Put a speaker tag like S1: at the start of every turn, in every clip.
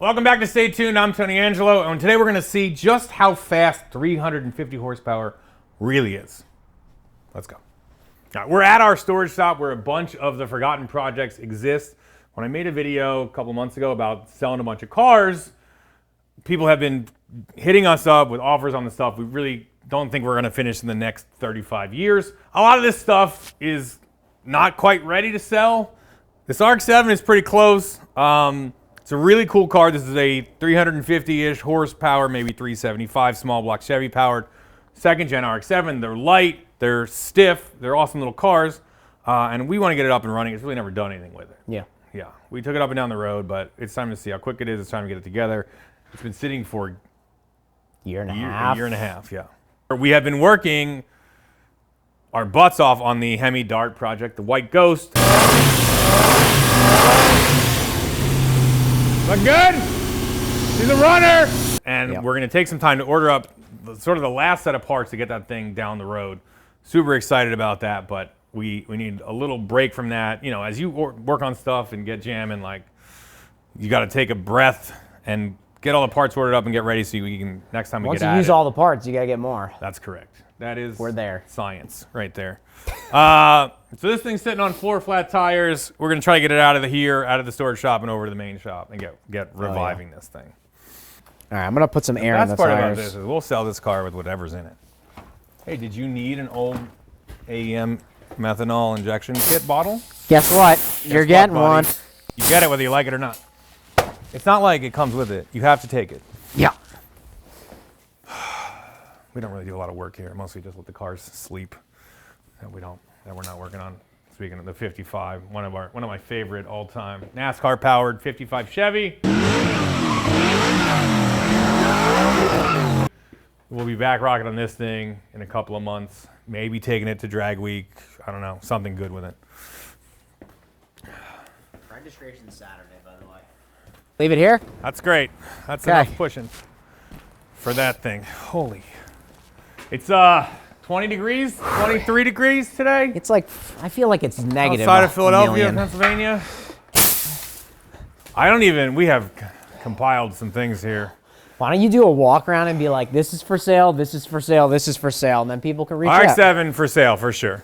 S1: Welcome back to Stay Tuned. I'm Tony Angelo, and today we're going to see just how fast 350 horsepower really is. Let's go. All right, we're at our storage shop where a bunch of the forgotten projects exist. When I made a video a couple months ago about selling a bunch of cars, people have been hitting us up with offers on the stuff. We really don't think we're going to finish in the next 35 years. A lot of this stuff is not quite ready to sell. This RX-7 is pretty close. It's a really cool car. This is a 350-ish horsepower, maybe 375 small block Chevy powered second gen RX-7. They're light, they're stiff, they're awesome little cars, and we want to get it up and running. It's really never done anything with it. Yeah. We took it up and down the road, but it's time to see how quick it is. It's time to get it together. It's been sitting for a year and a half, yeah. We have been working our butts off on the Hemi Dart project, the White Ghost. Look good? She's a runner! And we're gonna take some time to order up sort of the last set of parts to get that thing down the road. Super excited about that, but we need a little break from that. You know, as you work on stuff and get jamming, like, you gotta take a breath and get all the parts ordered up and get ready so we can, next time we get at it.
S2: Once you use all the parts, you gotta get more.
S1: That's correct. That is
S2: We're there.
S1: Science right there. So this thing's sitting on floor flat tires. We're gonna try to get it out of the storage shop and over to the main shop and get reviving this thing.
S2: All right, I'm gonna put some air in the
S1: That's part
S2: tires.
S1: about this is we'll sell this car with whatever's in it. Hey, did you need an old AEM methanol injection kit bottle?
S2: Guess what? You're getting one.
S1: You get it whether you like it or not. It's not like it comes with it. You have to take it.
S2: Yeah.
S1: We don't really do a lot of work here. Mostly just let the cars sleep. That we're not working on. Speaking of the 55, one of my favorite all-time NASCAR powered 55 Chevy. We'll be back rocking on this thing in a couple of months. Maybe taking it to drag week. I don't know, something good with it.
S2: Registration's Saturday, by the way. Leave it here?
S1: That's great. That's enough pushing for that thing. Holy. It's 20 degrees, 23 degrees today.
S2: It's like, I feel like it's negative.
S1: Outside of Philadelphia, Pennsylvania. We have compiled some things here.
S2: Why don't you do a walk around and be like, this is for sale, this is for sale, this is for sale, and then people can reach out.
S1: RX-7 for sale, for sure.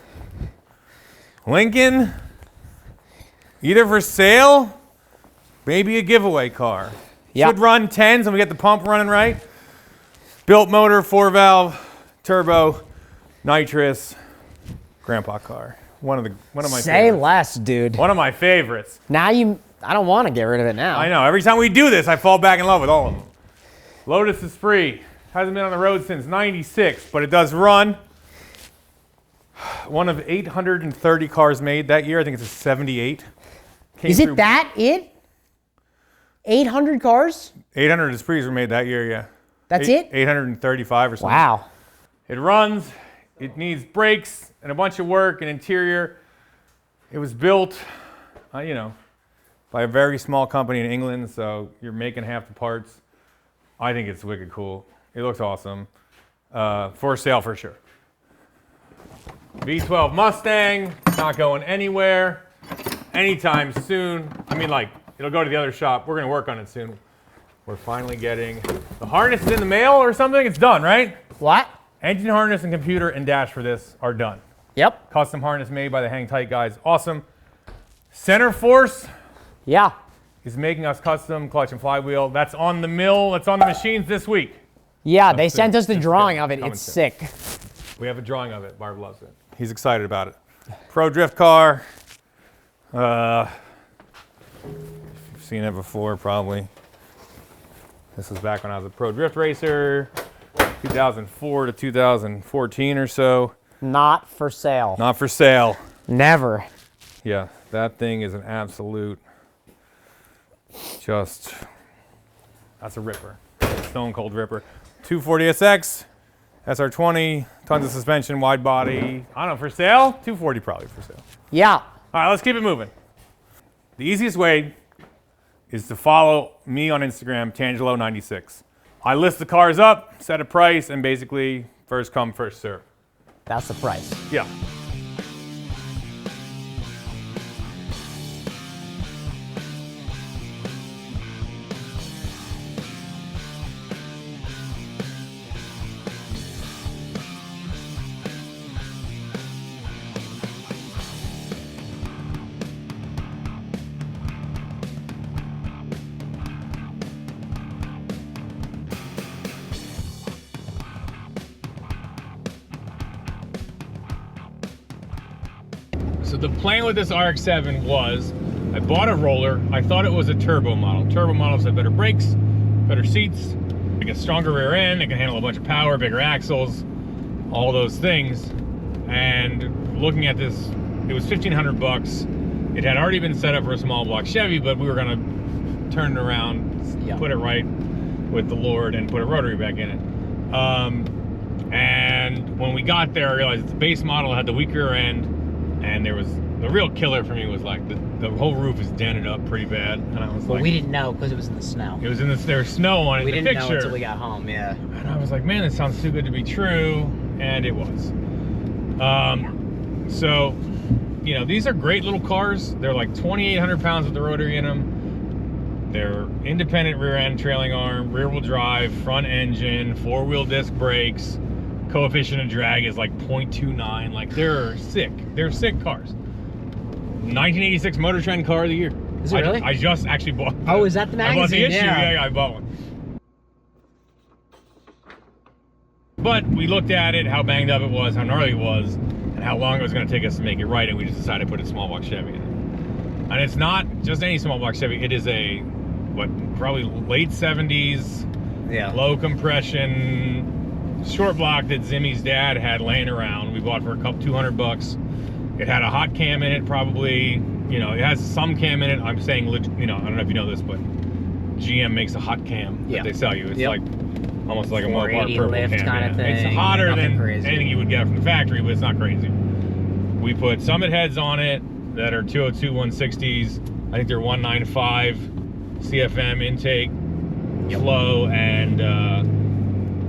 S1: Lincoln, either for sale, maybe a giveaway car. Should run 10s and we get the pump running right. Built motor, 4-valve, turbo, nitrous, grandpa car. One of my favorites.
S2: Say less, dude.
S1: One of my favorites.
S2: Now I don't want to get rid of it now.
S1: I know. Every time we do this, I fall back in love with all of them. Lotus is free. Hasn't been on the road since '96, but it does run. One of 830 cars made that year. I think it's a 78.
S2: Is it that it? 800 cars?
S1: 800 Esprits were made that year, yeah.
S2: That's it?
S1: 835 or something.
S2: Wow.
S1: It runs. It needs brakes and a bunch of work and interior. It was built, by a very small company in England, so you're making half the parts. I think it's wicked cool. It looks awesome. For sale for sure. V12 Mustang, not going anywhere anytime soon. It'll go to the other shop. We're gonna work on it soon. We're finally getting the harness is in the mail or something. It's done, right?
S2: What?
S1: Engine harness and computer and dash for this are done.
S2: Yep.
S1: Custom harness made by the Hang Tight guys. Awesome. Center Force.
S2: Yeah.
S1: Is making us custom clutch and flywheel. That's on the mill. That's on the machines this week.
S2: Yeah, they sent us the drawing of it. It's sick.
S1: We have a drawing of it. Barb loves it. He's excited about it. Pro drift car. You've seen it before, probably. This was back when I was a pro drift racer, 2004 to 2014 or so.
S2: Not for sale.
S1: Not for sale.
S2: Never.
S1: Yeah, that thing is an absolute, that's a ripper. Stone cold ripper. 240SX, SR20, tons of suspension, wide body. I don't know, for sale? 240 probably for sale.
S2: Yeah.
S1: All right, let's keep it moving. The easiest way is to follow me on Instagram, Tangelo96. I list the cars up, set a price, and basically first come, first serve.
S2: That's the price.
S1: Yeah. So the plan with this RX-7 was, I bought a roller. I thought it was a turbo model. Turbo models have better brakes, better seats, like a stronger rear end, it can handle a bunch of power, bigger axles, all those things. And looking at this, it was $1,500. It had already been set up for a small block Chevy, but we were gonna turn it around, put it right with the Lord, and put a rotary back in it. And when we got there, I realized the base model had the weaker end, and there was the real killer for me was like the whole roof is dented up pretty bad, and I was like,
S2: we didn't know because it was in the snow.
S1: It was in there was snow on it.
S2: We
S1: in the
S2: didn't
S1: picture.
S2: know until we got home. Yeah.
S1: And I was like, man, this sounds too good to be true, and it was. So, you know, these are great little cars. They're like 2,800 pounds with the rotary in them. They're independent rear end trailing arm, rear wheel drive, front engine, 4-wheel disc brakes. Coefficient of drag is like 0.29. Like, they're sick. They're sick cars. 1986 Motor Trend Car of the Year.
S2: Is it really?
S1: I just actually bought.
S2: Oh, is that the magazine?
S1: I bought the issue.
S2: Yeah.
S1: Yeah, I bought one. But we looked at it, how banged up it was, how gnarly it was, and how long it was going to take us to make it right, and we just decided to put a small block Chevy in it. And it's not just any small block Chevy. It is a, probably late 70s, low compression, short block that Zimmy's dad had laying around. We bought for a couple $200. It had a hot cam in it, probably. You know, it has some cam in it. I'm saying, you know, I don't know if you know this, but GM makes a hot cam that they sell you. It's like almost like a Mopar purple
S2: lift
S1: cam.
S2: kind of thing.
S1: It's hotter than
S2: crazy.
S1: anything you would get from the factory, but it's not crazy. We put Summit heads on it that are 202 160s. I think they're 195 CFM intake flow, and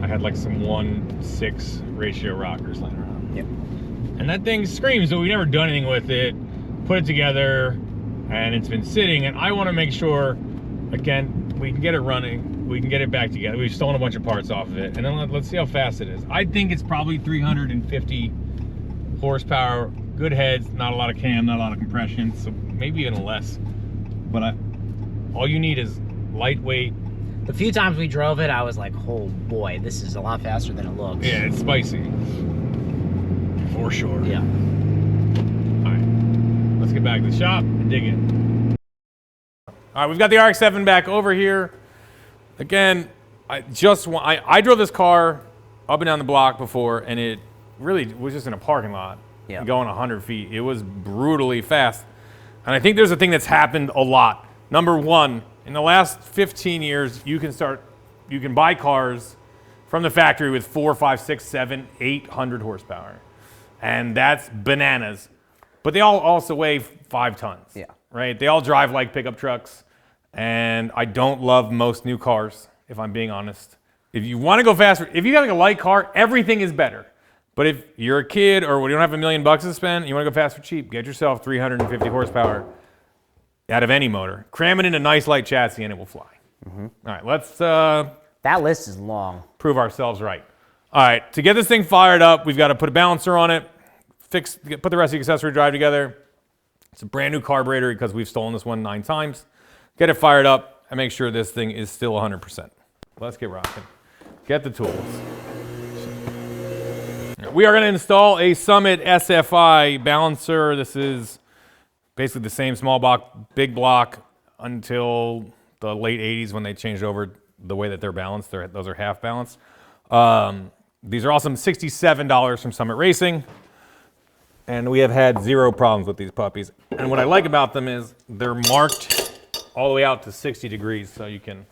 S1: I had like some 1:6 ratio rockers laying around. And that thing screams, but we've never done anything with it. Put it together, and it's been sitting, and I want to make sure, again, we can get it running, we can get it back together. We've stolen a bunch of parts off of it, and then let's see how fast it is. I think it's probably 350 horsepower, good heads, not a lot of cam, not a lot of compression, so maybe even less. But all you need is lightweight.
S2: The few times we drove it, I was like, oh boy, this is a lot faster than it looks.
S1: Yeah, it's spicy. For sure.
S2: Yeah.
S1: All right, let's get back to the shop and dig in. All right, we've got the RX-7 back over here. Again, I drove this car up and down the block before, and it really was just in a parking lot, going 100 feet. It was brutally fast. And I think there's a thing that's happened a lot. Number one, in the last 15 years, you can buy cars from the factory with 4, 5, 6, 7, 800 horsepower. And that's bananas. But they all also weigh 5 tons. Yeah. Right? They all drive like pickup trucks. And I don't love most new cars, if I'm being honest. If you want to go faster, if you got like a light car, everything is better. But if you're a kid or you don't have $1 million to spend, you want to go fast or cheap, get yourself 350 horsepower out of any motor. Cram it in a nice light chassis and it will fly. All right, let's
S2: that list is long.
S1: Prove ourselves right. All right, to get this thing fired up, we've got to put a balancer on it, put the rest of the accessory drive together. It's a brand new carburetor because we've stolen this one 9 times. Get it fired up and make sure this thing is still 100%. Let's get rocking. Get the tools. We are going to install a Summit SFI balancer. This is basically the same small block, big block until the late 80s when they changed over the way that they're balanced. Those are half balanced. These are also $67 from Summit Racing. And we have had 0 problems with these puppies. And what I like about them is they're marked all the way out to 60 degrees, so you can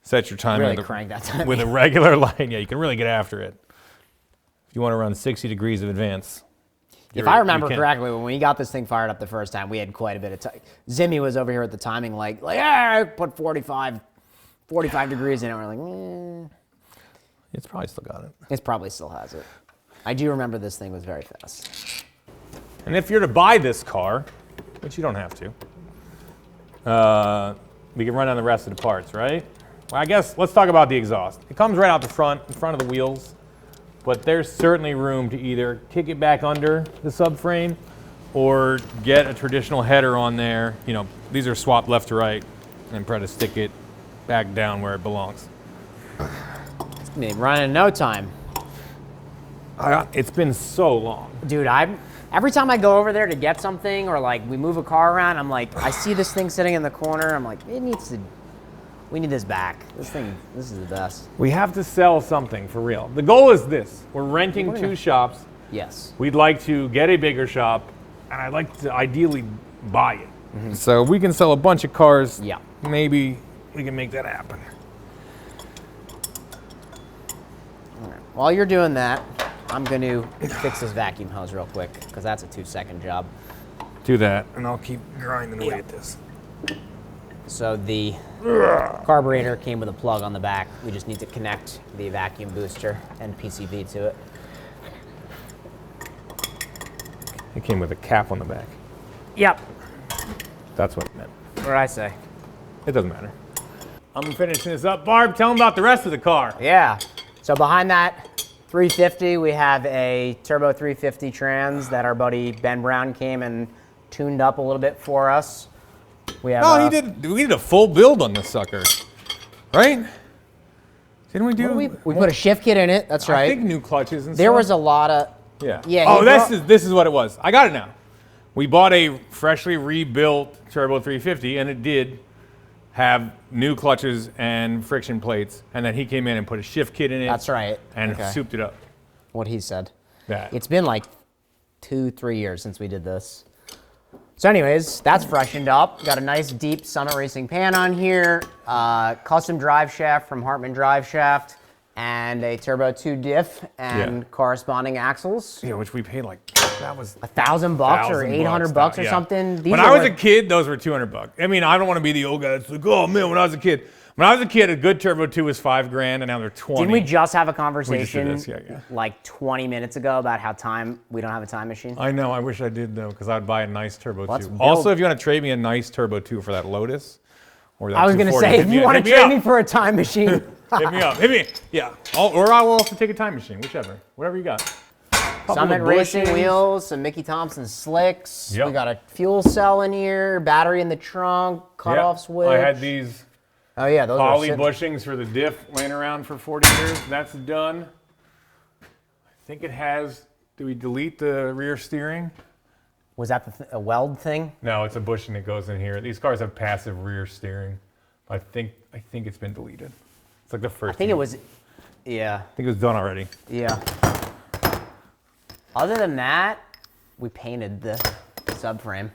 S1: set your timer
S2: really crank that time
S1: with a regular light. Yeah, you can really get after it. If you want to run 60 degrees of advance.
S2: If I remember correctly, when we got this thing fired up the first time, we had quite a bit of time. Zimmy was over here at the timing like I put 45 degrees in it. We're like,
S1: It's probably still got it.
S2: It probably still has it. I do remember this thing was very fast.
S1: And if you're to buy this car, which you don't have to, we can run down the rest of the parts, right? Well, I guess let's talk about the exhaust. It comes right out the front, in front of the wheels, but there's certainly room to either kick it back under the subframe or get a traditional header on there. You know, these are swapped left to right and try to stick it back down where it belongs.
S2: It's gonna be running in no time.
S1: It's been so long.
S2: Dude, every time I go over there to get something or like we move a car around, I'm like, I see this thing sitting in the corner. I'm like, we need this back. This is the best.
S1: We have to sell something for real. The goal is this. We're renting 2 shops.
S2: Yes.
S1: We'd like to get a bigger shop, and I'd like to ideally buy it. Mm-hmm. So we can sell a bunch of cars.
S2: Yeah.
S1: Maybe we can make that happen.
S2: All right. While you're doing that, I'm going to fix this vacuum hose real quick because that's a 2-second job.
S1: Do that, and I'll keep grinding away at this.
S2: So the carburetor came with a plug on the back. We just need to connect the vacuum booster and PCV to it.
S1: It came with a cap on the back.
S2: Yep.
S1: That's what it meant.
S2: What did I say?
S1: It doesn't matter. I'm finishing this up. Barb, tell them about the rest of the car.
S2: Yeah. So behind that 350, we have a turbo 350 trans that our buddy Ben Brown came and tuned up a little bit for us. We have
S1: we did a full build on this sucker, right? Didn't we do?
S2: We put a shift kit in it. That's right.
S1: I think new clutches and
S2: there
S1: stuff.
S2: was a lot of.
S1: Yeah.
S2: Yeah.
S1: Oh, this is what it was. I got it now. We bought a freshly rebuilt turbo 350, and it did have new clutches and friction plates, and then he came in and put a shift kit in it.
S2: That's right.
S1: And souped it up.
S2: What he said.
S1: That.
S2: It's been like 2-3 years since we did this. So anyways, that's freshened up. Got a nice deep Summit Racing pan on here, custom drive shaft from Hartman Drive Shaft, and a Turbo 2 diff and corresponding axles.
S1: Yeah, which we paid like, that was
S2: $1,000 or $800 or something.
S1: When I was a kid, those were $200. I mean, I don't want to be the old guy that's like, oh man, when I was a kid. When I was a kid, a good Turbo 2 was $5,000, and now they're $20,000.
S2: Didn't we just have a conversation
S1: Yeah.
S2: like 20 minutes ago about how we don't have a time machine?
S1: I know, I wish I did though, because I'd buy a nice Turbo 2.
S2: Let's
S1: Also, if you want to trade me a nice Turbo 2 for that Lotus, or that
S2: I was going to
S1: 240,
S2: say, if you want to trade me for a time machine.
S1: Hit me up. Hit me. Yeah. Or I will also take a time machine, whichever. Whatever you got.
S2: Summit Racing wheels, some Mickey Thompson slicks.
S1: Yep.
S2: We got a fuel cell in here, battery in the trunk, cutoff switch.
S1: I had these
S2: those
S1: poly
S2: are
S1: bushings for the diff laying around for 40 years. That's done. I think it has. Do we delete the rear steering?
S2: Was that a weld thing?
S1: No, it's a bushing that goes in here. These cars have passive rear steering. I think it's been deleted. It's like the first.
S2: I think it was. Yeah.
S1: I think it was done already.
S2: Yeah. Other than that, we painted the subframe.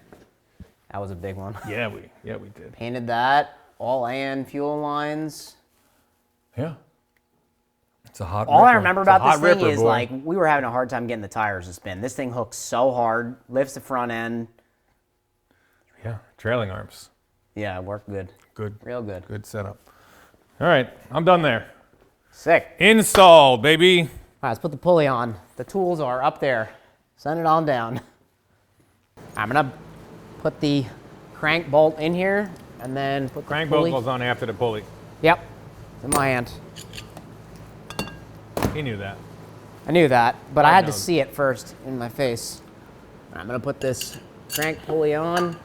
S2: That was a big one.
S1: Yeah, we did.
S2: Painted that. All AN fuel lines.
S1: Yeah. It's a hot
S2: All
S1: ripper.
S2: I remember about this thing is
S1: boy.
S2: like we were having a hard time getting the tires to spin. This thing hooks so hard, lifts the front end.
S1: Yeah, trailing arms.
S2: Yeah, it worked good.
S1: Good.
S2: Real good.
S1: Good setup. All right, I'm done there.
S2: Sick.
S1: Installed, baby.
S2: All right, let's put the pulley on. The tools are up there. Send it on down. I'm gonna put the crank bolt in here and then put the
S1: Crank
S2: pulley.
S1: bolt goes on after the pulley.
S2: Yep, it's in my hand.
S1: He knew that.
S2: I knew that, but I had to
S1: knows.
S2: see it first in my face. I'm gonna put this crank pulley on.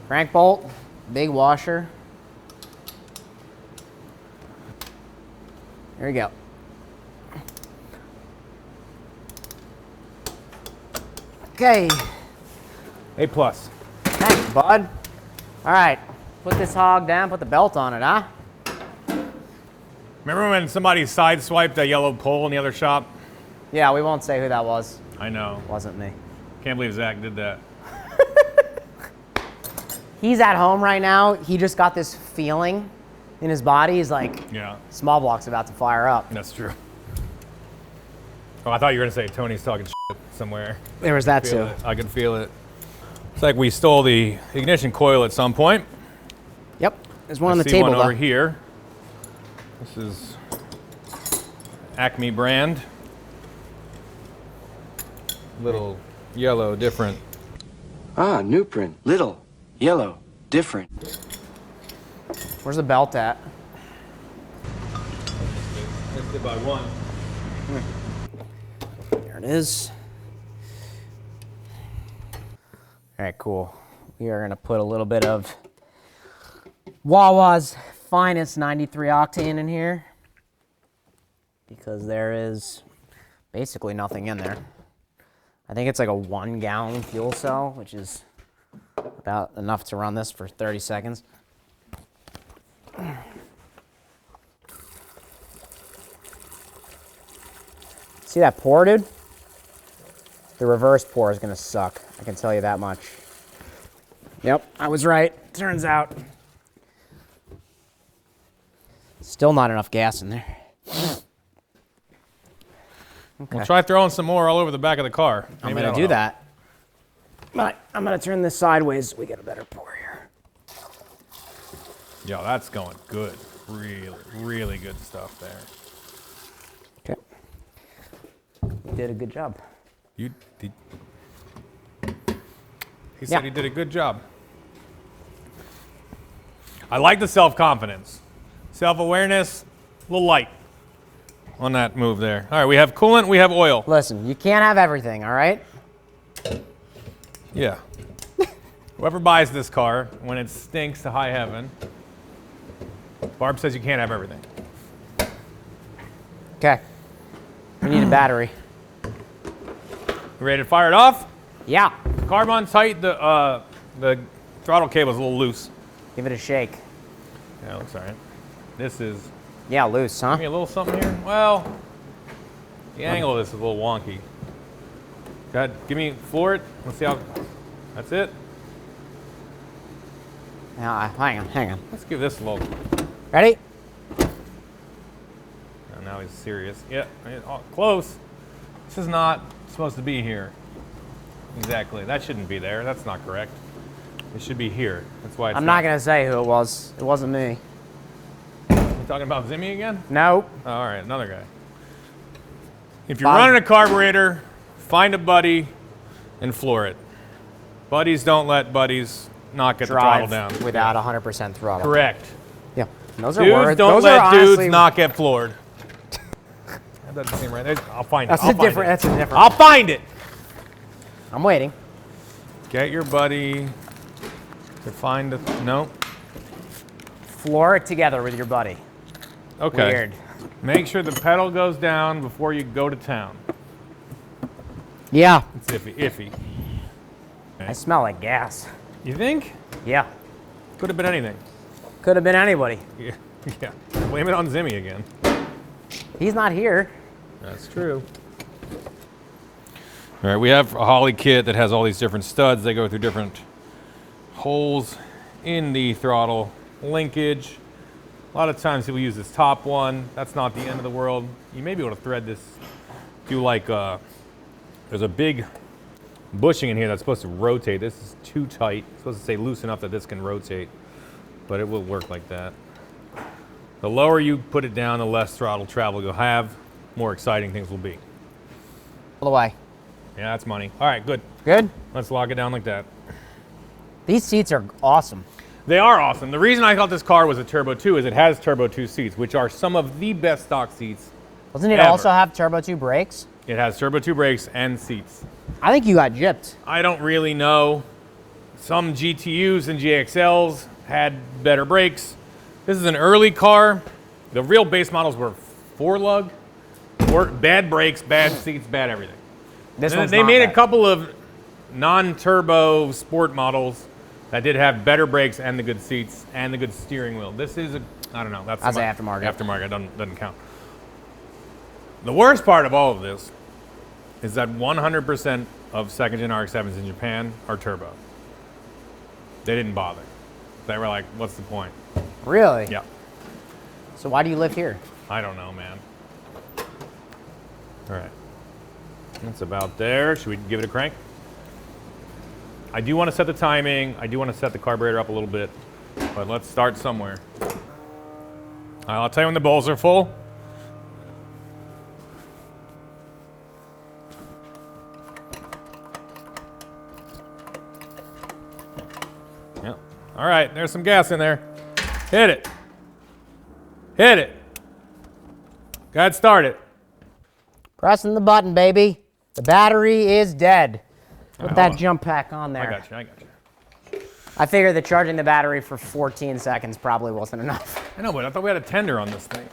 S2: Crank bolt, big washer. There we go. Okay.
S1: A plus.
S2: Thanks, bud. All right, put this hog down, put the belt on it, huh?
S1: Remember when somebody sideswiped a yellow pole in the other shop?
S2: Yeah, we won't say who that was.
S1: I know.
S2: Wasn't me.
S1: Can't believe Zach did that.
S2: He's at home right now. He just got this feeling in his body. He's like,
S1: Yeah,
S2: small block's about to fire up.
S1: that's true. Oh, I thought you were gonna say Tony's talking shit somewhere.
S2: There was that
S1: Feel
S2: too.
S1: it. I can feel it. It's like we stole the ignition coil at some point.
S2: Yep, there's one on
S1: I
S2: the
S1: see
S2: table
S1: one over
S2: though.
S1: here. This is Acme brand. Little yellow, different.
S3: Ah, new print. Little, yellow, different.
S2: Where's the belt at?
S1: Missed it by one.
S2: There it is. All right, cool. we are gonna put a little bit of Wawa's finest 93 octane in here because there is basically nothing in there. I think it's like a 1 gallon fuel cell, which is about enough to run this for 30 seconds. See that pour, dude? The reverse pour is gonna suck. I can tell you that much. Yep, I was right. Turns out. Still not enough gas in there. Okay.
S1: We'll try throwing some more all over the back of the car.
S2: I'm gonna do that. But I'm gonna turn this sideways so we get a better pour here.
S1: Yo, that's going good. Really, really good stuff there.
S2: Okay. You did a good job.
S1: You did. He said he did a good job. I like the self-confidence. Self-awareness, a little light on that move there. All right, we have coolant, we have oil.
S2: Listen, you can't have everything, all right?
S1: Yeah. Whoever buys this car, when it stinks to high heaven, Barb says you can't have everything.
S2: Okay. We need a battery.
S1: You ready to fire it off?
S2: Yeah.
S1: Carb on tight, the throttle cable's a little loose.
S2: Give it a shake.
S1: Yeah, looks all right. This is,
S2: Yeah, loose, huh?
S1: give me a little something here. Well, the angle of this is a little wonky. Go ahead, floor it. Let's see how, that's it.
S2: Now, hang on.
S1: Let's give this a little,
S2: Ready?
S1: oh, now he's serious. Yeah, close. This is not supposed to be here. Exactly, that shouldn't be there. That's not correct. It should be here. That's why it's
S2: I'm not gonna say who it was. It wasn't me.
S1: You talking about Zimmy again?
S2: Nope.
S1: Oh, all right, another guy. If you're running a carburetor, find a buddy and floor it. Buddies don't let buddies not get the throttle down.
S2: Without 100% throttle.
S1: Correct.
S2: Yeah. Those are
S1: Dudes
S2: words.
S1: don't
S2: Those
S1: let
S2: are
S1: dudes
S2: honestly,
S1: not get floored. That doesn't seem right. I'll find it.
S2: That's a different. That's a different.
S1: I'll find it.
S2: I'm waiting.
S1: Get your buddy to find a, no.
S2: Floor it together with your buddy.
S1: Okay.
S2: Weird.
S1: Make sure the pedal goes down before you go to town.
S2: Yeah.
S1: It's iffy.
S2: I smell like gas.
S1: You think?
S2: Yeah.
S1: Could have been anything.
S2: Could have been anybody.
S1: Yeah. Yeah. Blame it on Zimmy again.
S2: He's not here.
S1: That's true. All right, we have a Holly kit that has all these different studs. They go through different holes in the throttle linkage. A lot of times people use this top one. That's not the end of the world. You may be able to thread this. Do like, there's a big bushing in here that's supposed to rotate. This is too tight. It's supposed to say loose enough that this can rotate, but it will work like that. The lower you put it down, the less throttle travel you'll have, more exciting things will be.
S2: All the way.
S1: Yeah, that's money. All right, good.
S2: Good?
S1: Let's lock it down like that.
S2: These seats are awesome.
S1: They are awesome. The reason I thought this car was a Turbo 2 is it has Turbo 2 seats, which are some of the best stock seats.
S2: Doesn't it
S1: ever.
S2: also have Turbo 2 brakes?
S1: It has Turbo 2 brakes and seats.
S2: I think you got gypped.
S1: I don't really know. Some GTUs and GXLs had better brakes. This is an early car. The real base models were 4-lug. Bad brakes, bad seats, bad everything. They made a couple of non-turbo sport models that did have better brakes and the good seats and the good steering wheel. This is I don't know. That's
S2: an aftermarket.
S1: Aftermarket doesn't count. The worst part of all of this is that 100% of second-gen RX-7s in Japan are turbo. They didn't bother. They were like, what's the point?
S2: Really?
S1: Yeah.
S2: So why do you live here?
S1: I don't know, man. All right. That's about there. Should we give it a crank? I do want to set the timing. I do want to set the carburetor up a little bit. But let's start somewhere. I'll tell you when the bowls are full. Yep. All right, there's some gas in there. Hit it. Hit it. Go ahead, start it.
S2: Pressing the button, baby. The battery is dead. Put that jump pack on there.
S1: I got you.
S2: I figured that charging the battery for 14 seconds probably wasn't enough.
S1: I know, but I thought we had a tender on this thing.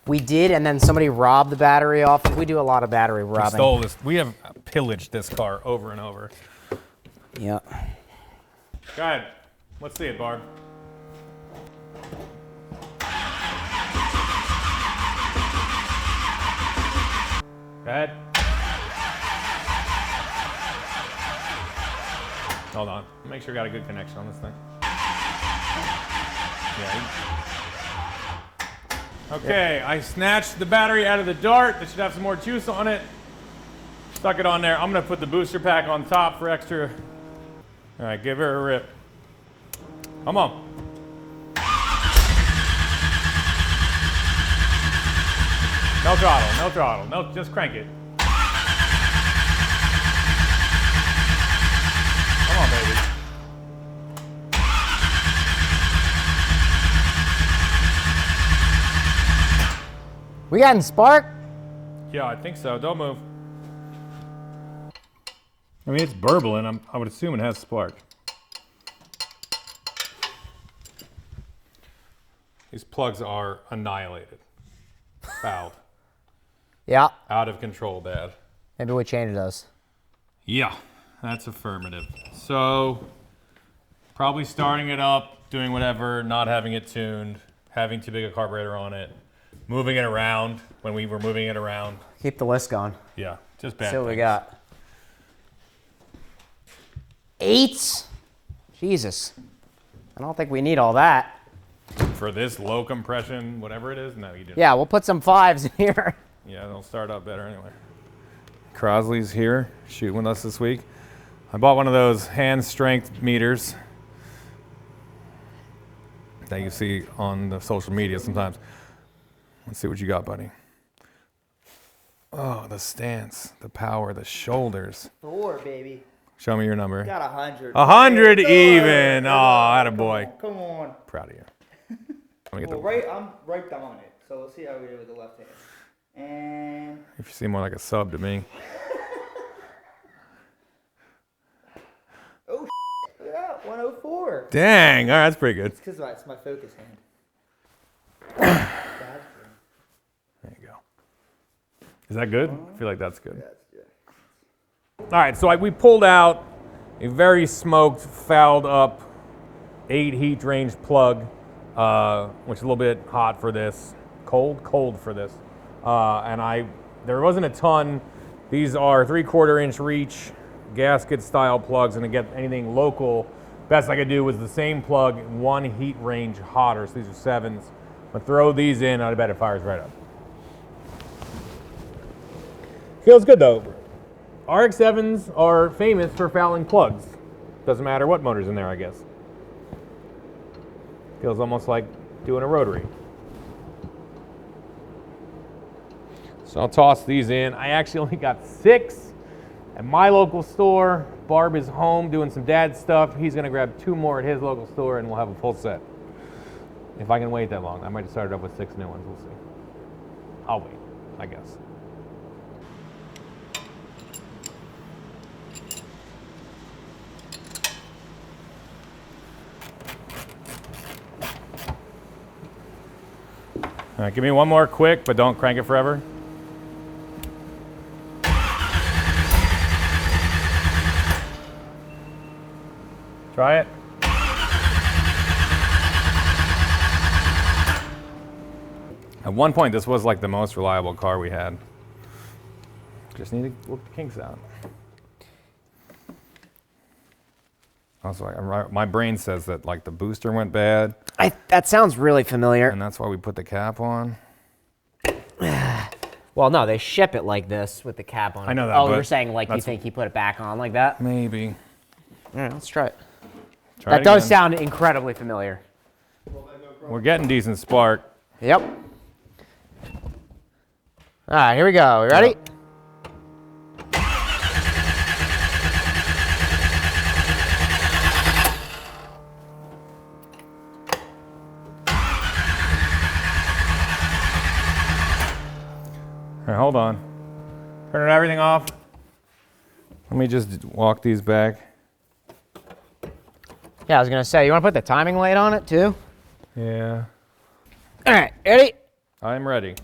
S2: We did, and then somebody robbed the battery off. We do a lot of battery robbing.
S1: We stole this. We have pillaged this car over and over.
S2: Yeah.
S1: Go ahead. Let's see it, Barb. Go ahead. Hold on. Make sure we got a good connection on this thing. Yeah. Okay, I snatched the battery out of the Dart. That should have some more juice on it. Stuck it on there. I'm gonna put the booster pack on top for extra. All right, give her a rip. Come on. No throttle, no throttle. No, just crank it. Come on, baby.
S2: We got in spark?
S1: Yeah, I think so. Don't move. I mean, it's burbling. I would assume it has spark. These plugs are annihilated. Fouled.
S2: Yeah.
S1: Out of control, Dad.
S2: Maybe we changed those.
S1: Yeah, that's affirmative. So, probably starting it up, doing whatever, not having it tuned, having too big a carburetor on it, moving it around when we were moving it around.
S2: Keep the list going.
S1: Yeah, just bad
S2: See what we
S1: things.
S2: got. 8s? Jesus. I don't think we need all that.
S1: For this low compression, whatever it is, no, you do.
S2: Yeah, we'll put some 5s in here.
S1: Yeah, they'll start up better anyway. Crosley's here, shooting with us this week. I bought one of those hand strength meters that you see on the social media sometimes. Let's see what you got, buddy. Oh, the stance, the power, the shoulders.
S4: 4, baby.
S1: Show me your number.
S4: Got 100.
S1: 100
S4: Hey,
S1: even. Oh, attaboy.
S4: Come on.
S1: Proud of you. Let me get
S4: Well,
S1: the,
S4: I'm right on it. So we'll see how we do with the left hand. And
S1: if you seem more like a sub to me.
S4: oh, look at that, 104.
S1: Dang, all right, that's pretty good.
S4: It's because it's my focus hand.
S1: There you go. Is that good? I feel like that's good.
S4: That's good.
S1: All right, so we pulled out a very smoked, fouled up 8 heat range plug, which is a little bit hot for this, cold for this. There wasn't a ton. These are 3/4 inch reach gasket style plugs, and to get anything local, best I could do was the same plug, 1 heat range hotter. So these are 7s. But throw these in, I bet it fires right up. Feels good though. RX-7s are famous for fouling plugs. Doesn't matter what motor's in there, I guess. Feels almost like doing a rotary. So I'll toss these in. I actually only got 6 at my local store. Barb is home doing some dad stuff. He's gonna grab 2 more at his local store and we'll have a full set. If I can wait that long. I might have started up with 6 new ones, we'll see. I'll wait, I guess. All right, give me one more quick, but don't crank it forever. Try it. At one point, this was like the most reliable car we had. Just need to work the kinks out. Also, my brain says that like the booster went bad,
S2: That sounds really familiar.
S1: and that's why we put the cap on.
S2: Well, no, they ship it like this with the cap on it.
S1: I know that,
S2: Oh,
S1: but
S2: you're saying like you
S1: that's-
S2: think he put it back on like that?
S1: Maybe.
S2: All right, let's try it.
S1: Try
S2: That
S1: it
S2: does
S1: again.
S2: sound incredibly familiar.
S1: We're getting decent spark.
S2: Yep. All right, here we go. You ready?
S1: All right, hold on. Turn everything off. Let me just walk these back.
S2: Yeah, I was gonna say, you wanna put the timing light on it too?
S1: Yeah.
S2: All right, ready?
S1: I'm ready.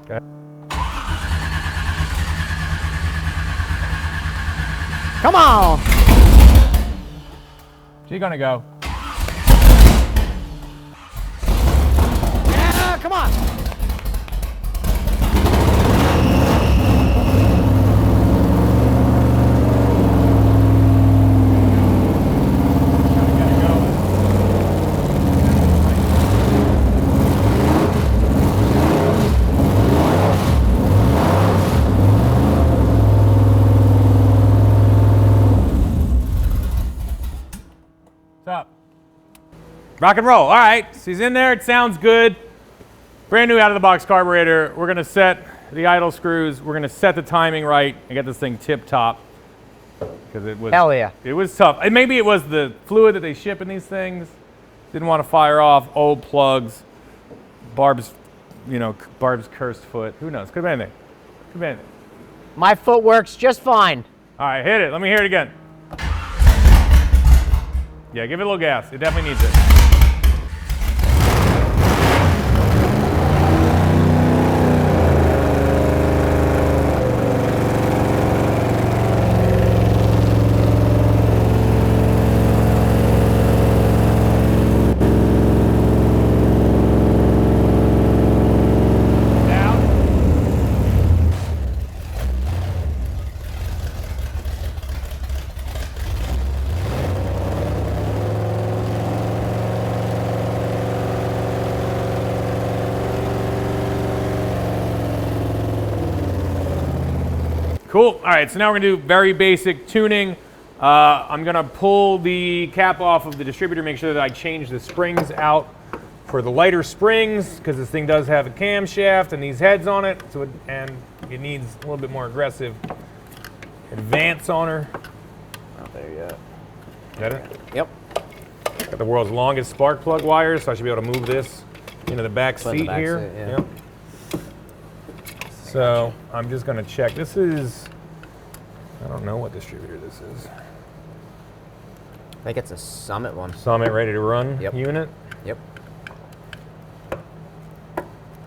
S1: Okay.
S2: Come on!
S1: She's gonna go.
S2: Yeah, come on!
S1: What's up? Rock and roll. All right, she's in there. It sounds good. Brand new out of the box carburetor. We're gonna set the idle screws. We're gonna set the timing right and get this thing tip top. Because it was
S2: Hell yeah.
S1: It was tough. And maybe it was the fluid that they ship in these things. Didn't want to fire off. Old plugs. BARB's, BARB's cursed foot. Who knows? Could be anything. Could be anything.
S2: My foot works just fine.
S1: All right, hit it. Let me hear it again. Yeah, give it a little gas. It definitely needs it. Cool. All right, so now we're gonna do very basic tuning. I'm gonna pull the cap off of the distributor, make sure that I change the springs out for the lighter springs, because this thing does have a camshaft and these heads on it, and it needs a little bit more aggressive advance on her.
S2: Not there yet.
S1: Is that it?
S2: Yep.
S1: Got the world's longest spark plug wires, so I should be able to move this into the back
S2: Put in the
S1: seat
S2: back
S1: here.
S2: seat, yeah.
S1: Yep. So I'm just gonna check. This is, I don't know what distributor this is.
S2: I think it's a Summit one.
S1: Summit ready to run
S2: Yep.
S1: unit.
S2: Yep.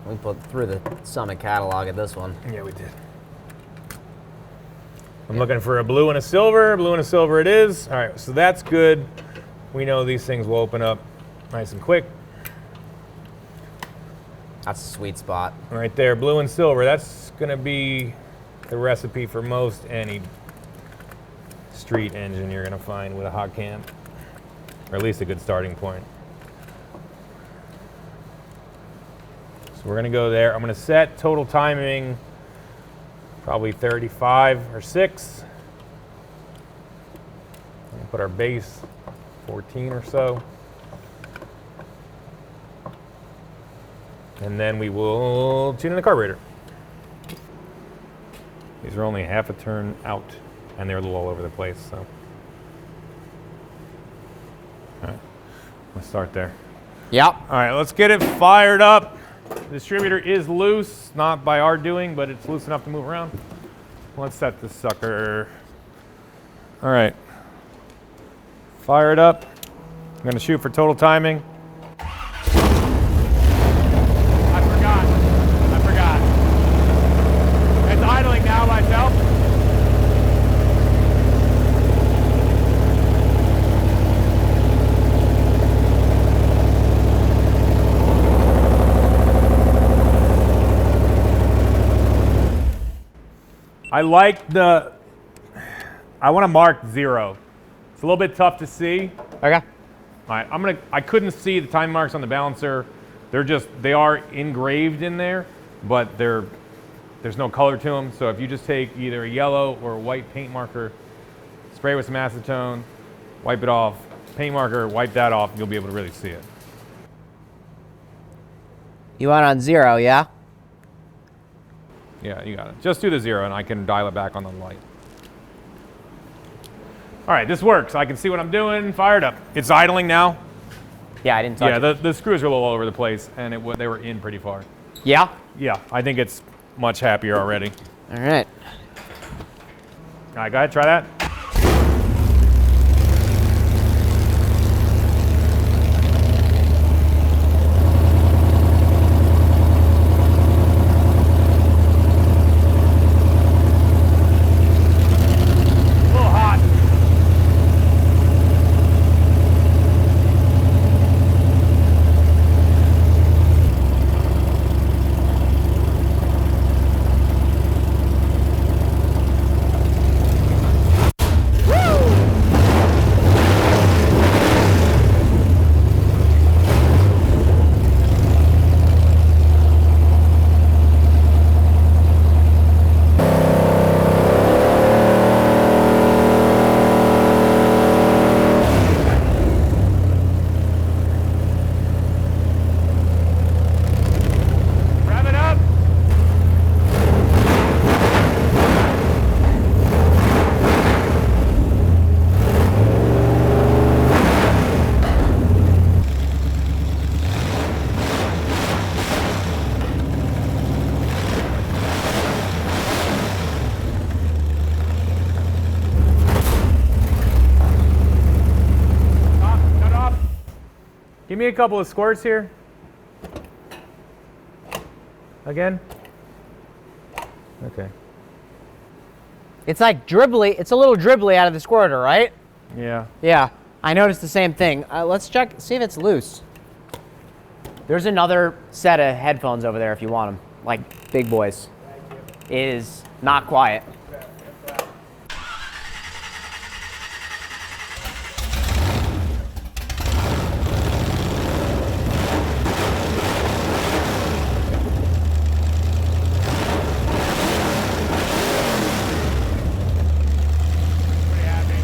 S2: We put through the Summit catalog at this one.
S1: Yeah, we did. I'm looking for a blue and a silver. Blue and a silver it is. All right, so that's good. We know these things will open up nice and quick.
S2: That's a sweet spot.
S1: Right there, blue and silver. That's gonna be the recipe for most any street engine you're gonna find with a hot cam, or at least a good starting point. So we're gonna go there. I'm gonna set total timing probably 35 or 6. We'll put our base 14 or so. And then we will tune in the carburetor. These are only half a turn out, and they're a little all over the place, so. All right, let's start there.
S2: Yep.
S1: All right, let's get it fired up. The distributor is loose, not by our doing, but it's loose enough to move around. Let's set this sucker. All right, fire it up. I'm gonna shoot for total timing. I forgot. It's idling now by itself. I want to mark 0. It's a little bit tough to see.
S2: Okay.
S1: All right, I couldn't see the time marks on the balancer. They are engraved in there, but there's no color to them. So if you just take either a yellow or a white paint marker, spray with some acetone, wipe it off, paint marker, wipe that off, you'll be able to really see it.
S2: You want on 0, yeah?
S1: Yeah, you got it. Just do the 0 and I can dial it back on the light. All right, this works. I can see what I'm doing. Fired up. It's idling now.
S2: Yeah, I didn't touch
S1: Yeah,
S2: it.
S1: the screws are a little all over the place, and they were in pretty far.
S2: Yeah?
S1: Yeah, I think it's much happier already.
S2: All right.
S1: All right, go ahead, try that. A little hot. Rev it up. Cut off. Give me a couple of squirts here. Again. Okay.
S2: It's like dribbly. It's a little dribbly out of the squirter, right?
S1: Yeah.
S2: Yeah, I noticed the same thing. Let's check, see if it's loose. There's another set of headphones over there if you want them, like big boys. It is not quiet.
S1: Pretty happy.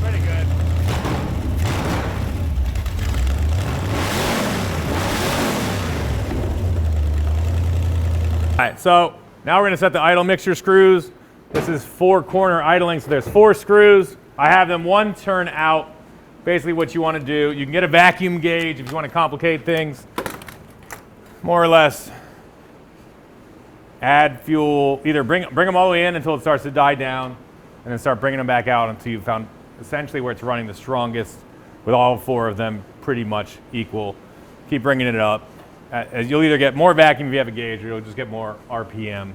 S1: Pretty good. All right, so now we're gonna set the idle mixture screws. This is 4-corner idling, so there's 4 screws. I have them 1 turn out. Basically what you wanna do, you can get a vacuum gauge if you wanna complicate things. More or less, add fuel, either bring them all the way in until it starts to die down, and then start bringing them back out until you've found essentially where it's running the strongest, with all 4 of them pretty much equal. Keep bringing it up. As you'll either get more vacuum if you have a gauge, or you'll just get more RPM.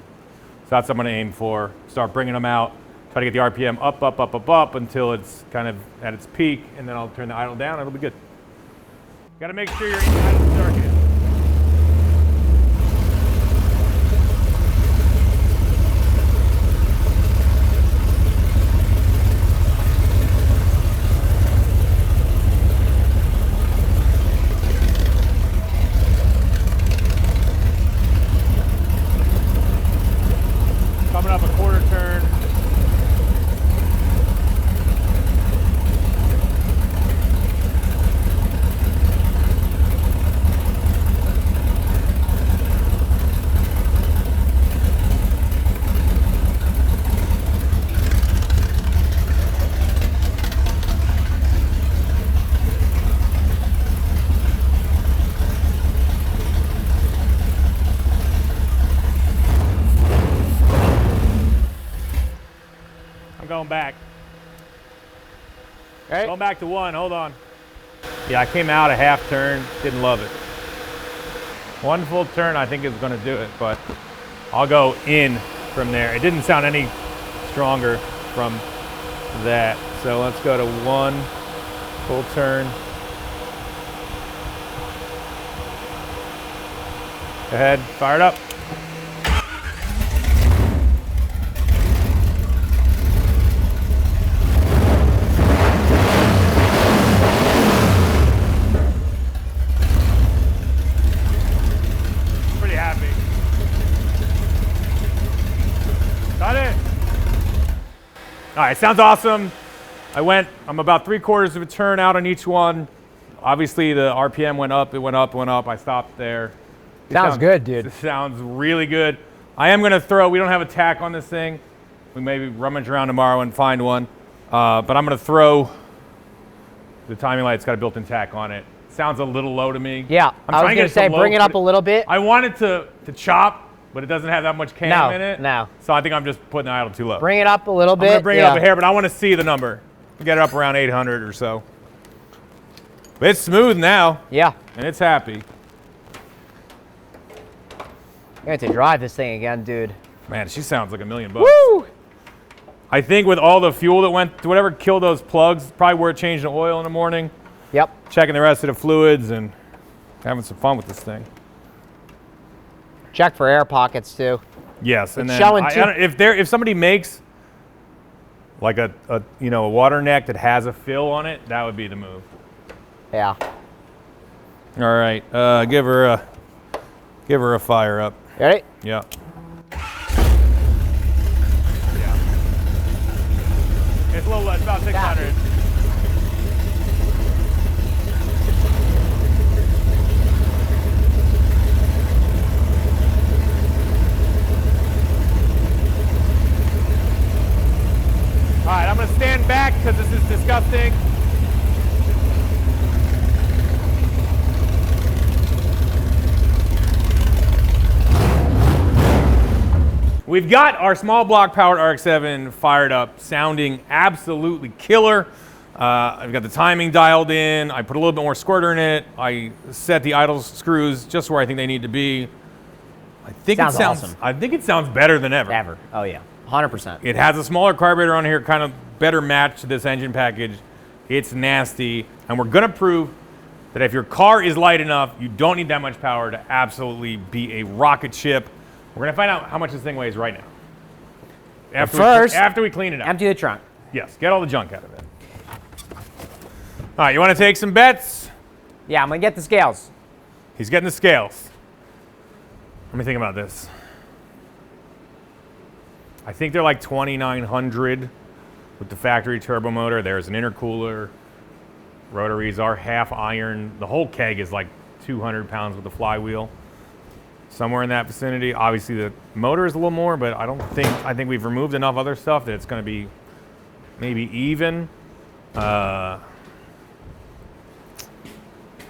S1: So that's what I'm gonna aim for. Start bringing them out, try to get the RPM up, up, up, up, up until it's kind of at its peak, and then I'll turn the idle down, it'll be good. Gotta make sure you're in the idle circuit. Coming up a quarter turn. Going back.
S2: Right?
S1: Going back to 1, hold on. Yeah, I came out a half turn, didn't love it. 1 full turn I think is gonna do it, but I'll go in from there. It didn't sound any stronger from that. So let's go to 1 full turn. Go ahead, fire it up. Got it. All right, sounds awesome. I'm about 3/4 of a turn out on each one. Obviously the RPM went up, it went up, went up. I stopped there.
S2: Sounds good, dude.
S1: It sounds really good. I am going to throw, we don't have a tack on this thing. We maybe rummage around tomorrow and find one. But I'm going to throw the timing light. It's got a built-in tack on it. Sounds a little low to me.
S2: Yeah, I was going to say, bring it up a little bit.
S1: I wanted to chop, but it doesn't have that much cam in it.
S2: No.
S1: So I think I'm just putting the idle too low.
S2: Bring it up a little bit.
S1: I'm going to bring it up a hair, but I want to see the number. Get it up around 800 or so. But it's smooth now.
S2: Yeah.
S1: And it's happy.
S2: I got to drive this thing again, dude.
S1: Man, she sounds like $1 million.
S2: Woo!
S1: I think with all the fuel that went, whatever killed those plugs, probably worth changing the oil in the morning.
S2: Yep.
S1: Checking the rest of the fluids and having some fun with this thing.
S2: Check for air pockets too.
S1: Yes, and
S2: It's
S1: then
S2: showing
S1: if somebody makes like a water neck that has a fill on it, that would be the move.
S2: Yeah.
S1: All right, give her a fire up.
S2: Ready?
S1: Yeah. It's a little less, about 600. All right, I'm gonna stand back because this is disgusting. We've got our small block powered RX-7 fired up, sounding absolutely killer. I've got the timing dialed in. I put a little bit more squirter in it. I set the idle screws just where I think they need to be. I think it sounds
S2: awesome.
S1: I think it sounds better than ever.
S2: Ever. Oh yeah. 100%.
S1: It has a smaller carburetor on here, kind of better match to this engine package. It's nasty, and we're gonna prove that if your car is light enough, you don't need that much power to absolutely be a rocket ship. We're gonna find out how much this thing weighs right now. After we clean it up.
S2: Empty the trunk.
S1: Yes, get all the junk out of it. All right, you wanna take some bets?
S2: Yeah, I'm gonna get the scales.
S1: He's getting the scales. Let me think about this. I think they're like 2,900 with the factory turbo motor. There's an intercooler. Rotaries are half iron. The whole keg is like 200 pounds with the flywheel. Somewhere in that vicinity. Obviously the motor is a little more, but I think we've removed enough other stuff that it's gonna be maybe even.
S2: What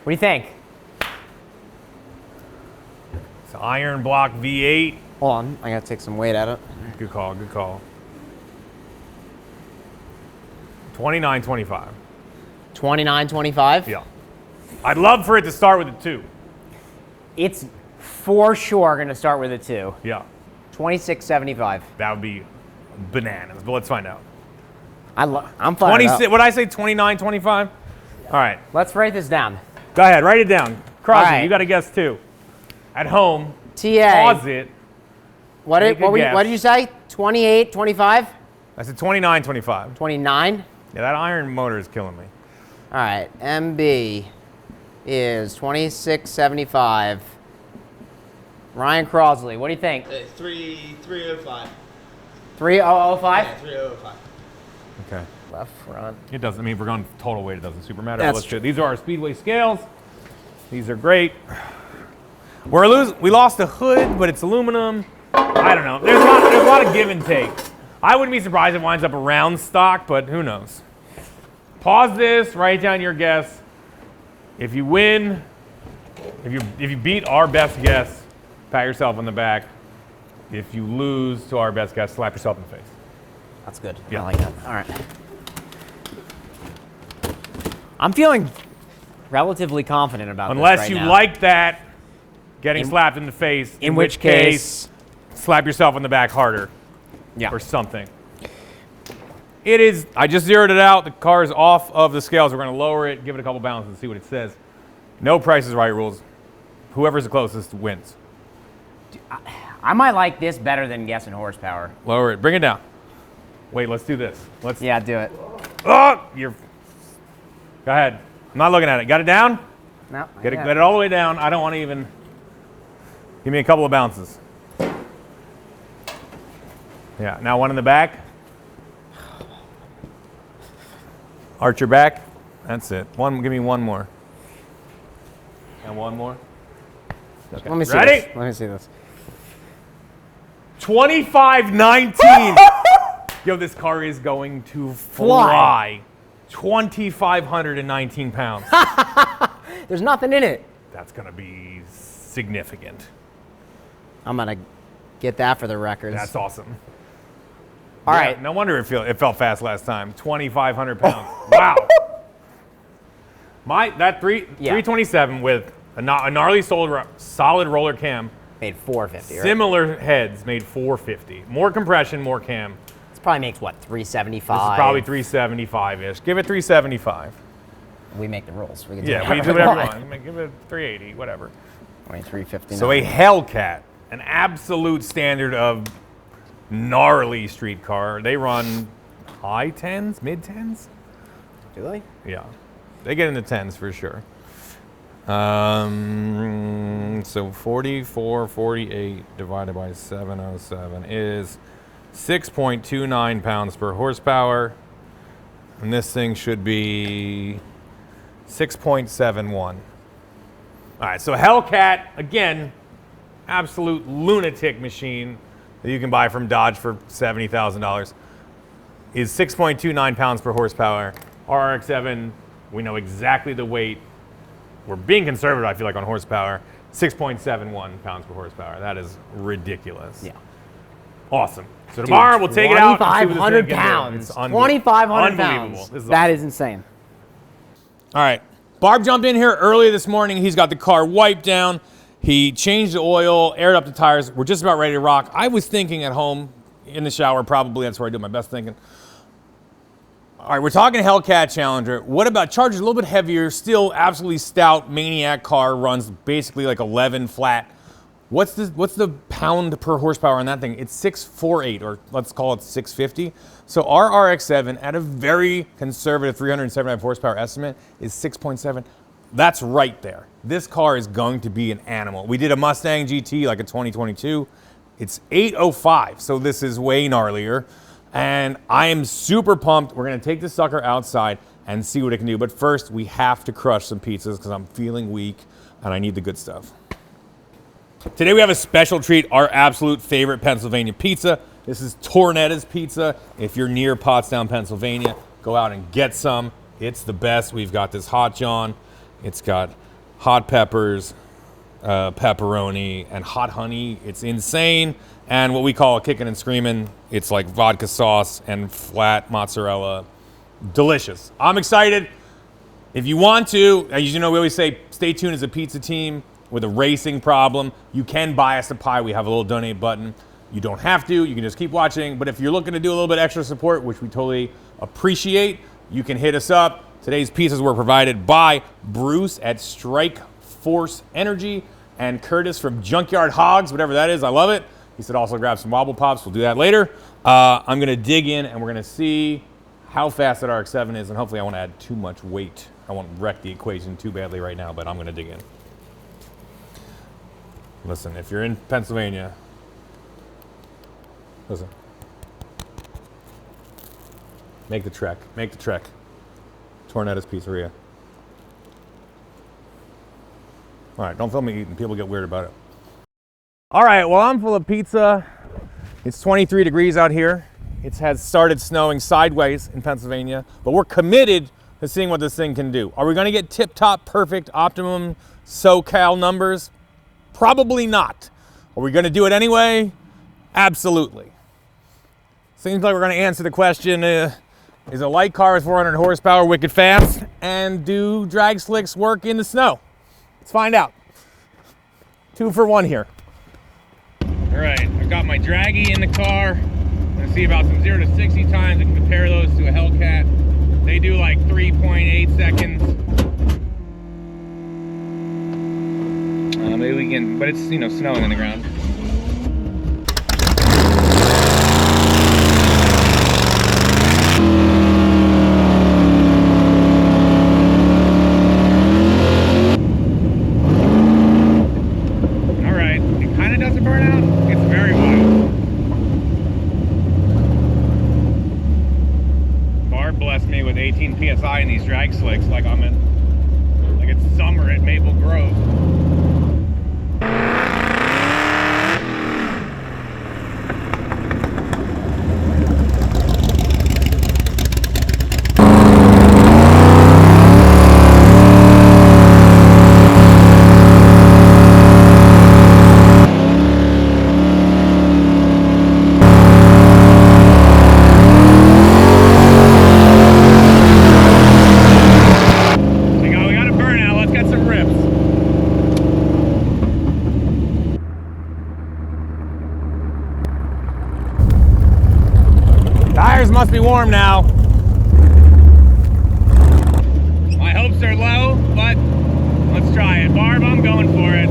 S2: do you think?
S1: It's an iron block V8.
S2: Hold on, I gotta take some weight at it.
S1: Good call, good call. 29.25.
S2: 29.25.
S1: Yeah. I'd love for it to start with a 2.
S2: It's for sure gonna start with a 2.
S1: Yeah.
S2: 26.75.
S1: That would be bananas, but let's find out.
S2: I'm fired
S1: 26.
S2: up.
S1: What did I say? 29.25. All right.
S2: Let's write this down.
S1: Go ahead. Write it down. Crosby,
S2: All right.
S1: you got to guess too. At home.
S2: TA.
S1: Pause it.
S2: What
S1: Take a guess.
S2: did you say? 28, 25?
S1: I said 29.25.
S2: 29?
S1: Yeah, that iron motor is killing me.
S2: All right, MB is 26.75. Ryan Crosley, what do you think?
S4: 305.
S2: 3005?
S4: Yeah, 3005.
S1: Okay.
S2: Left front.
S1: It doesn't. I mean, if we're going total weight, it doesn't super matter.
S2: That's
S1: Let's do
S2: true.
S1: it. These are our Speedway scales. These are great. We lost the hood, but it's aluminum. I don't know. There's a lot of give and take. I wouldn't be surprised if it winds up around stock, but who knows? Pause this. Write down your guess. If you win, if you beat our best guess, pat yourself on the back. If you lose to our best guess, slap yourself in the face.
S2: That's good.
S1: Yeah.
S2: I like that. All right. I'm feeling relatively confident about
S1: Unless
S2: this
S1: you
S2: right now.
S1: like that, getting slapped in the face,
S2: In which case,
S1: slap yourself on the back harder
S2: yeah.
S1: or something. It is, I just zeroed it out. The car is off of the scales. We're going to lower it, give it a couple bounces and see what it says. No Price is Right rules. Whoever's the closest wins.
S2: I might like this better than guessing horsepower.
S1: Lower it. Bring it down. Wait, let's do this.
S2: Yeah, do it.
S1: Oh, go ahead. I'm not looking at it. Got it down?
S2: No.
S1: Get it all the way down. I don't want to even. Give me a couple of bounces. Yeah, now one in the back. Arch your back. That's it. Give me one more. And one more. Okay.
S2: Let me see
S1: Ready?
S2: this. Let me see this.
S1: 2519. Yo, this car is going to fly. 2,519 pounds.
S2: There's nothing in it.
S1: That's going to be significant.
S2: I'm going to get that for the records.
S1: That's awesome.
S2: All right.
S1: No wonder it felt fast last time. 2,500 pounds. Wow. That 327 with a gnarly solid roller cam.
S2: Made 450, right?
S1: Similar heads made 450. More compression, more cam.
S2: This probably makes, what, 375?
S1: This is probably 375-ish. Give it 375.
S2: We make the rules. We can
S1: Yeah, we do whatever we want. Give it 380, whatever.
S2: 350.
S1: So a Hellcat, an absolute standard of gnarly street car. They run high 10s, mid 10s.
S2: Do they?
S1: Yeah, they get in the 10s for sure. So 4448 divided by 707 is 6.29 pounds per horsepower. And this thing should be 6.71. All right, so Hellcat, again, absolute lunatic machine that you can buy from Dodge for $70,000, is 6.29 pounds per horsepower. Our RX-7, we know exactly the weight. We're being conservative, I feel like, on horsepower. 6.71 pounds per horsepower. That is ridiculous.
S2: Yeah.
S1: Awesome. So tomorrow we'll take it out.
S2: 2,500 pounds. 2,500 pounds. That is insane.
S1: All right. Barb jumped in here early this morning. He's got the car wiped down. He changed the oil, aired up the tires. We're just about ready to rock. I was thinking at home, in the shower, probably. That's where I do my best thinking. All right, we're talking Hellcat Challenger. What about Charger's a little bit heavier, still absolutely stout, maniac car, runs basically like 11 flat. What's the pound per horsepower on that thing? It's 648, or let's call it 650. So our RX-7 at a very conservative 375 horsepower estimate is 6.7. That's right there. This car is going to be an animal. We did a Mustang GT, like a 2022. It's 805, so this is way gnarlier. And I am super pumped. We're gonna take this sucker outside and see what it can do. But first, we have to crush some pizzas because I'm feeling weak and I need the good stuff. Today we have a special treat, our absolute favorite Pennsylvania pizza. This is Tornetta's Pizza. If you're near Pottstown, Pennsylvania, go out and get some. It's the best. We've got this hot John. It's got hot peppers, pepperoni, and hot honey. It's insane. And what we call a kickin' and screamin'. It's like vodka sauce and flat mozzarella. Delicious. I'm excited. If you want to, as you know, we always say, stay tuned as a pizza team with a racing problem. You can buy us a pie. We have a little donate button. You don't have to. You can just keep watching. But if you're looking to do a little bit extra support, which we totally appreciate, you can hit us up. Today's pizzas were provided by Bruce at Strike Force Energy and Curtis from Junkyard Hogs, whatever that is. I love it. He said also grab some Wobble Pops. We'll do that later. I'm going to dig in and we're going to see how fast that RX-7 is. And hopefully I won't add too much weight. I won't wreck the equation too badly right now, but I'm going to dig in. Listen, if you're in Pennsylvania, listen. Make the trek. Make the trek. Tornetta's Pizzeria. All right, don't film me eating. People get weird about it. All right, well, I'm full of pizza. It's 23 degrees out here. It has started snowing sideways in Pennsylvania, but we're committed to seeing what this thing can do. Are we going to get tip-top, perfect, optimum SoCal numbers? Probably not. Are we going to do it anyway? Absolutely. Seems like we're going to answer the question, is a light car with 400 horsepower wicked fast? And do drag slicks work in the snow? Let's find out. 2 for 1 here. All right, I've got my draggy in the car. I'm gonna see about some 0 to 60 times and compare those to a Hellcat. They do like 3.8 seconds. Maybe we can, but it's, you know, snowing on the ground. With 18 PSI in these drag slicks, like I'm in, like it's summer at Maple Grove. warm now. My hopes are low, but let's try it. Barb, I'm going for it.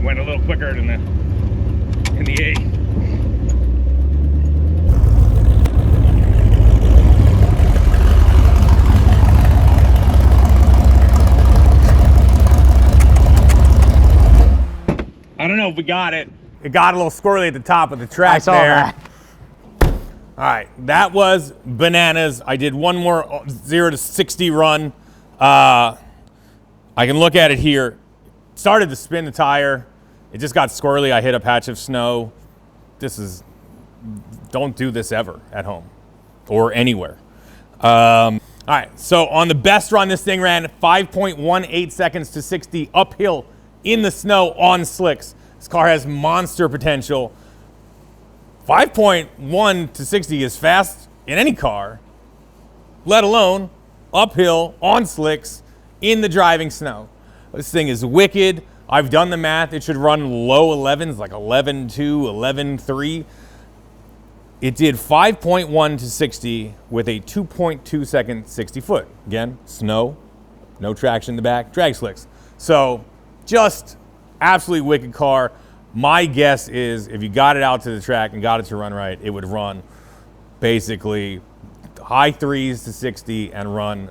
S1: Went a little quicker than in the 8. I don't know if we got it. It got a little squirrely at the top of the track
S2: I saw
S1: there.
S2: that.
S1: All right, that was bananas. I did one more 0 to 60 run. I can look at it here. Started to spin the tire. It just got squirrely. I hit a patch of snow. Don't do this ever at home or anywhere. All right, so on the best run, this thing ran 5.18 seconds to 60 uphill in the snow on slicks. This car has monster potential. 5.1 to 60 is fast in any car, let alone uphill on slicks in the driving snow. This thing is wicked. I've done the math. It should run low 11s, like 11.2, 11.3. It did 5.1 to 60 with a 2.2 second 60 foot. Again, snow, no traction in the back, drag slicks. So just absolutely wicked car. My guess is if you got it out to the track and got it to run right, it would run basically high 3s to 60 and run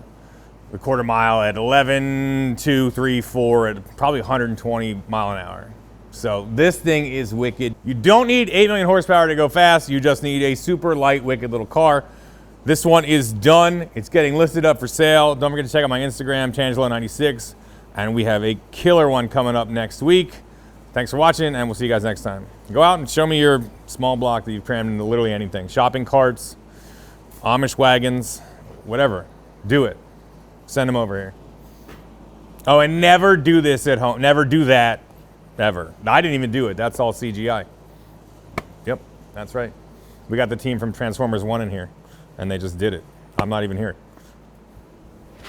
S1: the quarter mile at 11, 2, 3, 4 at probably 120 mile an hour. So this thing is wicked. You don't need 8 million horsepower to go fast. You just need a super light, wicked little car. This one is done. It's getting listed up for sale. Don't forget to check out my Instagram, Tangelo96. And we have a killer one coming up next week. Thanks for watching, and we'll see you guys next time. Go out and show me your small block that you've crammed into literally anything. Shopping carts, Amish wagons, whatever. Do it. Send them over here. Oh, and never do this at home. Never do that, ever. I didn't even do it. That's all CGI. Yep, that's right. We got the team from Transformers 1 in here, and they just did it. I'm not even here.